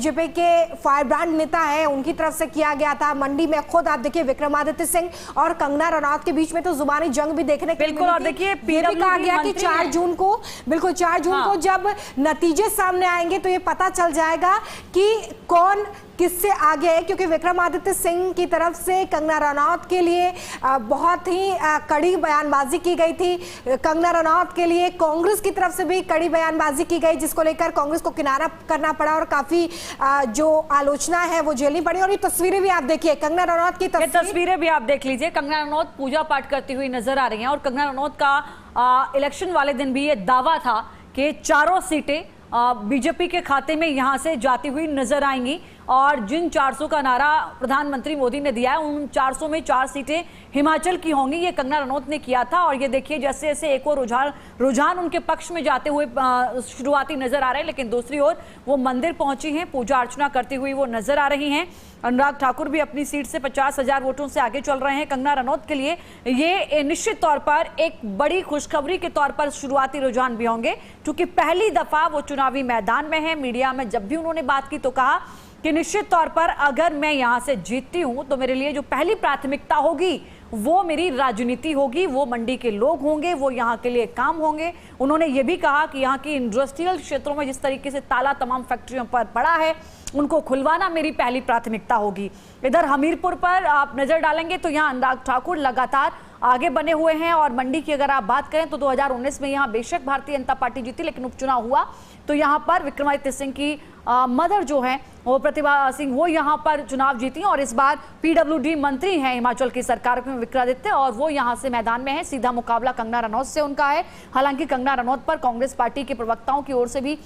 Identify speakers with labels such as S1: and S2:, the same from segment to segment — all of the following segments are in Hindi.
S1: बीजेपी के फायरब्रांड नेता है उनकी तरफ से किया गया था। मंडी में खुद आप देखिए विक्रमादित्य सिंह और कंगना रनौत के बीच में तो जुबानी जंग भी देखने को मिली थी।
S2: और देखिए
S1: कहा गया कि 4 जून को बिल्कुल 4 जून को जब नतीजे सामने आएंगे तो ये पता चल जाएगा कि कौन किससे आगे है, क्योंकि विक्रमादित्य सिंह की तरफ से कंगना रनौत के लिए बहुत ही कड़ी बयानबाजी की गई थी। कंगना रनौत के लिए कांग्रेस की तरफ से भी कड़ी बयानबाजी की गई, जिसको लेकर कांग्रेस को किनारा करना पड़ा और काफी जो आलोचना है वो झेलनी पड़ी। और ये तस्वीरें भी आप देखिए, कंगना रनौत की
S2: तस्वीरें भी आप देख लीजिए। कंगना रनौत पूजा पाठ करती हुई नजर आ रही हैं और कंगना रनौत का इलेक्शन वाले दिन भी ये दावा था कि 4 सीटें बीजेपी के खाते में यहां से जाती हुई नजर आएंगी और जिन 400 का नारा प्रधानमंत्री मोदी ने दिया है उन 400 में 4 सीटें हिमाचल की होंगी, ये कंगना रनौत ने किया था। और ये देखिए जैसे जैसे एक और रुझान उनके पक्ष में जाते हुए शुरुआती नजर आ रहे हैं, लेकिन दूसरी ओर वो मंदिर पहुंची हैं, पूजा अर्चना करती हुई वो नजर आ रही हैं। अनुराग ठाकुर भी अपनी सीट से 50,000 वोटों से आगे चल रहे हैं। कंगना रनौत के लिए ये निश्चित तौर पर एक बड़ी खुशखबरी के तौर पर शुरुआती रुझान भी होंगे, क्योंकि पहली दफा वो चुनावी मैदान में है। मीडिया में जब भी उन्होंने बात की तो कहा कि निश्चित तौर पर अगर मैं यहां से जीतती हूं तो मेरे लिए जो पहली प्राथमिकता होगी वो मेरी राजनीति होगी, वो मंडी के लोग होंगे, वो यहाँ के लिए काम होंगे। उन्होंने ये भी कहा कि यहाँ की इंडस्ट्रियल क्षेत्रों में जिस तरीके से ताला तमाम फैक्ट्रियों पर पड़ा है उनको खुलवाना मेरी पहली प्राथमिकता होगी। इधर हमीरपुर पर आप नजर डालेंगे तो यहाँ अनुराग ठाकुर लगातार आगे बने हुए हैं और मंडी की अगर आप बात करें तो 2019 में यहाँ बेशक भारतीय जनता पार्टी जीती, लेकिन उपचुनाव हुआ तो यहाँ पर विक्रमादित्य सिंह की मदर जो है वो प्रतिभा सिंह वो यहाँ पर चुनाव जीती और इस बार पीडब्ल्यूडी मंत्री हैं हिमाचल की सरकार में विक्रमादित्य, और वो यहाँ से मैदान में है। सीधा मुकाबला कंगना रनौत से उनका है। हालांकि कंगना रनौत पर कांग्रेस पार्टी के प्रवक्ताओं की ओर से भी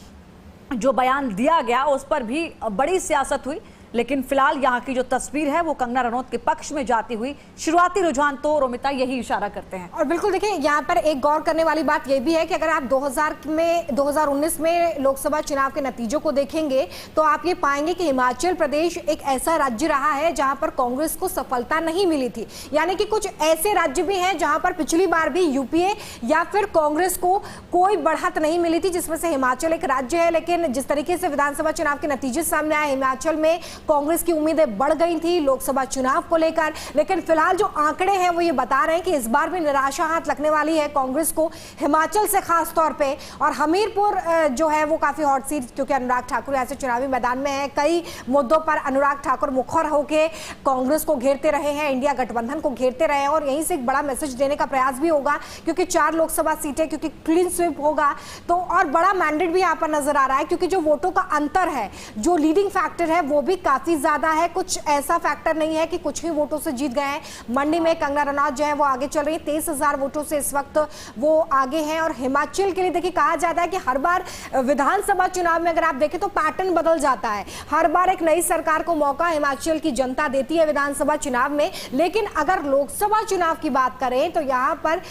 S2: जो बयान दिया गया उस पर भी बड़ी सियासत हुई, लेकिन फिलहाल यहाँ की जो तस्वीर है वो कंगना रनौत के पक्ष में जाती हुई शुरुआती रुझान तो रोमिता यही इशारा करते हैं।
S1: और बिल्कुल देखिए यहाँ पर एक गौर करने वाली बात यह भी है कि अगर आप 2019 में लोकसभा चुनाव के नतीजों को देखेंगे तो आप ये पाएंगे कि हिमाचल प्रदेश एक ऐसा राज्य रहा है जहां पर कांग्रेस को सफलता नहीं मिली थी। यानी कि कुछ ऐसे राज्य भी हैं जहां पर पिछली बार भी यूपीए या फिर कांग्रेस को कोई बढ़त नहीं मिली थी, जिसमें से हिमाचल एक राज्य है। लेकिन जिस तरीके से विधानसभा चुनाव के नतीजे सामने आए, हिमाचल में कांग्रेस की उम्मीदें बढ़ गई थी लोकसभा चुनाव को लेकर, लेकिन फिलहाल जो आंकड़े हैं वो ये बता रहे हैं कि इस बार भी निराशा हाथ लगने वाली है कांग्रेस को हिमाचल से खास तौर पे। और हमीरपुर जो है वो काफी हॉट सीट, क्योंकि अनुराग ठाकुर ऐसे चुनावी मैदान में है। कई मुद्दों पर अनुराग ठाकुर मुखर होकर कांग्रेस को घेरते रहे हैं, इंडिया गठबंधन को घेरते रहे हैं और यहीं से एक बड़ा मैसेज देने का प्रयास भी होगा, क्योंकि 4 लोकसभा सीटें, क्योंकि क्लीन स्वीप होगा तो और बड़ा मैंडेट भी यहाँ पर नजर आ रहा है, क्योंकि जो वोटों का अंतर है, जो लीडिंग फैक्टर है वो भी काफी ज्यादा है। कुछ ऐसा फैक्टर नहीं है कि कुछ ही वोटों से जीत गए हैं। मंडी में कंगना रनौत जो है वो आगे चल रही है, 23,000 वोटों से इस वक्त वो आगे हैं। और हिमाचल के लिए देखिए कहा जाता है कि हर बार विधानसभा चुनाव में अगर आप देखें तो पैटर्न बदल जाता है, हर बार एक नई सरकार को मौका हिमाचल की जनता देती है विधानसभा चुनाव में। लेकिन अगर लोकसभा चुनाव की बात करें तो यहाँ पर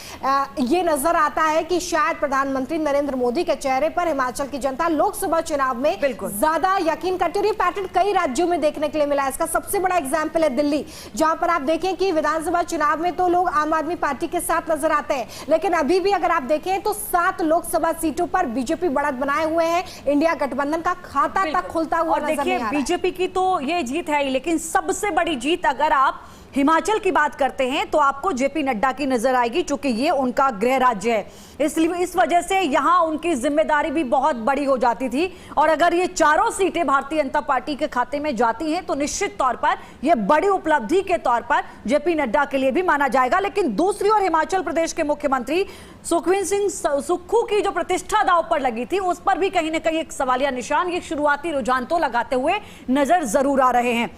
S1: ये नजर आता है कि शायद प्रधानमंत्री नरेंद्र मोदी के चेहरे पर हिमाचल की जनता लोकसभा चुनाव में ज्यादा यकीन करती है। और ये पैटर्न कई राज्यों में देखने के लिए मिला है। इसका सबसे बड़ा एग्जाम्पल है दिल्ली, जहां पर आप देखें कि विधानसभा चुनाव में तो लोग आम आदमी पार्टी के साथ नजर आते हैं, लेकिन अभी भी अगर आप देखें तो 7 लोकसभा सीटों पर बीजेपी बढ़त बनाए हुए हैं, इंडिया गठबंधन का खाता तक खुलता हुआ नजर नहीं आ रहा है।
S2: बीजेपी की तो ये जीत है, लेकिन सबसे बड़ी जीत अगर आप हिमाचल की बात करते हैं तो आपको जेपी नड्डा की नजर आएगी, क्योंकि ये उनका गृह राज्य है। इसलिए इस वजह से यहां उनकी जिम्मेदारी भी बहुत बड़ी हो जाती थी। और अगर ये 4 सीटें भारतीय जनता पार्टी के खाते में जाती हैं तो निश्चित तौर पर यह बड़ी उपलब्धि के तौर पर जेपी नड्डा के लिए भी माना जाएगा। लेकिन दूसरी ओर हिमाचल प्रदेश के मुख्यमंत्री सुखविंदर सिंह सुक्खू की जो प्रतिष्ठा दांव पर लगी थी उस पर भी कहीं ना कहीं एक सवालिया निशान, ये शुरुआती रुझान तो लगाते हुए नजर जरूर आ रहे हैं।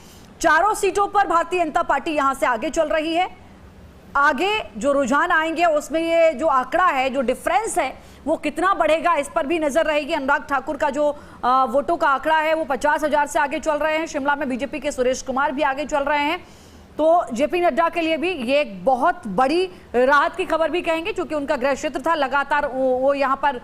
S2: 4 सीटों पर भारतीय जनता पार्टी यहां से आगे चल रही है। आगे जो रुझान आएंगे उसमें ये जो आंकड़ा है, जो डिफरेंस है वो कितना बढ़ेगा, इस पर भी नजर रहेगी। अनुराग ठाकुर का जो वोटों का आंकड़ा है वो 50,000 से आगे चल रहे हैं। शिमला में बीजेपी के सुरेश कुमार भी आगे चल रहे हैं। तो जेपी नड्डा के लिए भी ये एक बहुत बड़ी राहत की खबर भी कहेंगे, क्योंकि उनका गृह क्षेत्र था। लगातार वो यहाँ पर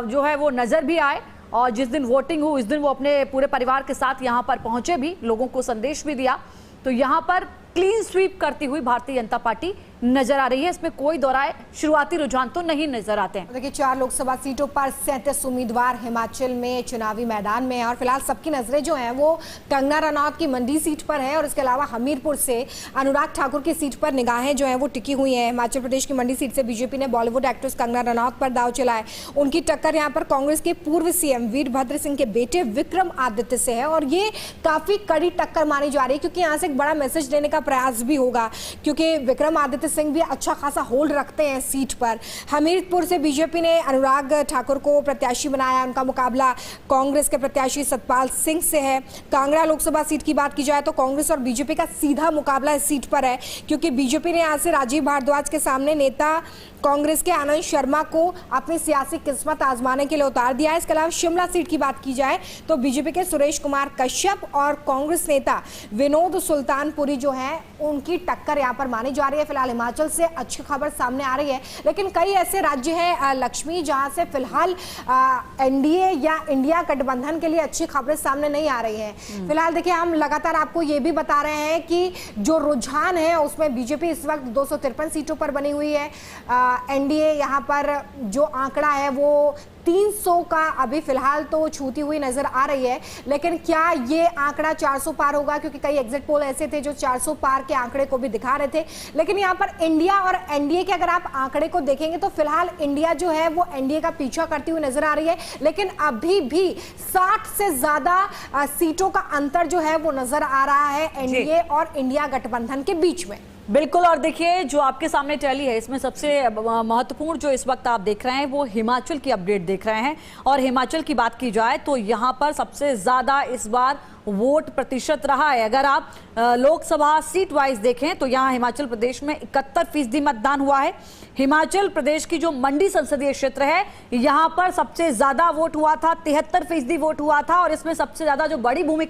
S2: जो है वो नजर भी आए और जिस दिन वोटिंग हुई उस दिन वो अपने पूरे परिवार के साथ यहाँ पर पहुंचे भी, लोगों को संदेश भी दिया। तो यहाँ पर क्लीन स्वीप करती हुई भारतीय जनता पार्टी नजर आ रही है। इसमें कोई दोहराए शुरुआती रुझान तो नहीं नजर आते हैं।
S1: देखिए 4 लोकसभा सीटों पर 37 उम्मीदवार हिमाचल में चुनावी मैदान में हैं और फिलहाल सबकी नजरें जो हैं वो कंगना रनौत की मंडी सीट पर है और इसके अलावा हमीरपुर से अनुराग ठाकुर की सीट पर निगाहें जो हैं वो टिकी हुई हैं। हिमाचल प्रदेश की मंडी सीट से बीजेपी ने बॉलीवुड एक्ट्रेस कंगना रनौत पर दांव चलाया। उनकी टक्कर यहाँ पर कांग्रेस के पूर्व सीएम वीरभद्र सिंह के बेटे विक्रम आदित्य से है और ये काफी कड़ी टक्कर मानी जा रही है क्योंकि यहाँ से एक बड़ा मैसेज देने का प्रयास भी होगा क्योंकि विक्रम आदित्य सिंह भी अच्छा खासा होल्ड रखते हैं सीट पर। हमीरपुर से बीजेपी ने अनुराग ठाकुर को प्रत्याशी बनाया। उनका मुकाबला कांग्रेस के प्रत्याशी सतपाल सिंह से है। कांगड़ा लोकसभा सीट की बात की जाए तो कांग्रेस और बीजेपी का सीधा मुकाबला इस सीट पर है क्योंकि बीजेपी ने यहां से राजीव भारद्वाज के सामने नेता कांग्रेस के आनंद शर्मा को अपनी सियासी किस्मत आजमाने के लिए उतार दिया है। इसके अलावा शिमला सीट की बात की जाए तो बीजेपी के सुरेश कुमार कश्यप और कांग्रेस नेता विनोद सुल्तानपुरी जो है उनकी टक्कर यहां पर मानी जा रही है। फिलहाल हिमाचल से अच्छी खबर सामने आ रही है लेकिन कई ऐसे राज्य हैं लक्ष्मी जहां से फिलहाल एनडीए या इंडिया गठबंधन के लिए अच्छी खबरें सामने नहीं आ रही हैं। फिलहाल देखिए हम लगातार आपको ये भी बता रहे हैं कि जो रुझान है उसमें बीजेपी इस वक्त 253 सीटों पर बनी हुई है। एनडीए यहाँ पर जो आंकड़ा है वो 300 का अभी फिलहाल तो छूती हुई नजर आ रही है लेकिन क्या ये आंकड़ा 400 पार होगा क्योंकि कई एग्जिट पोल ऐसे थे जो 400 पार के आंकड़े को भी दिखा रहे थे। लेकिन यहाँ पर इंडिया और एनडीए के अगर आप आंकड़े को देखेंगे तो फिलहाल इंडिया जो है वो एनडीए का पीछा करती हुई नजर आ रही है लेकिन अभी भी 60 से ज्यादा सीटों का अंतर जो है वो नजर आ रहा है एनडीए और इंडिया गठबंधन के बीच में।
S2: बिल्कुल। और देखिए जो आपके सामने टैली है इसमें सबसे महत्वपूर्ण जो इस वक्त आप देख रहे हैं वो हिमाचल की अपडेट देख रहे हैं और हिमाचल की बात की जाए तो यहाँ पर सबसे ज्यादा इस बार वोट प्रतिशत रहा है। अगर आप लोकसभा सीट वाइज देखें तो यहाँ हिमाचल प्रदेश में 71% मतदान हुआ है। हिमाचल प्रदेश की जो मंडी संसदीय क्षेत्र है यहाँ पर सबसे ज्यादा वोट हुआ था, 73% वोट हुआ था और इसमें सबसे ज्यादा जो बड़ी भूमिका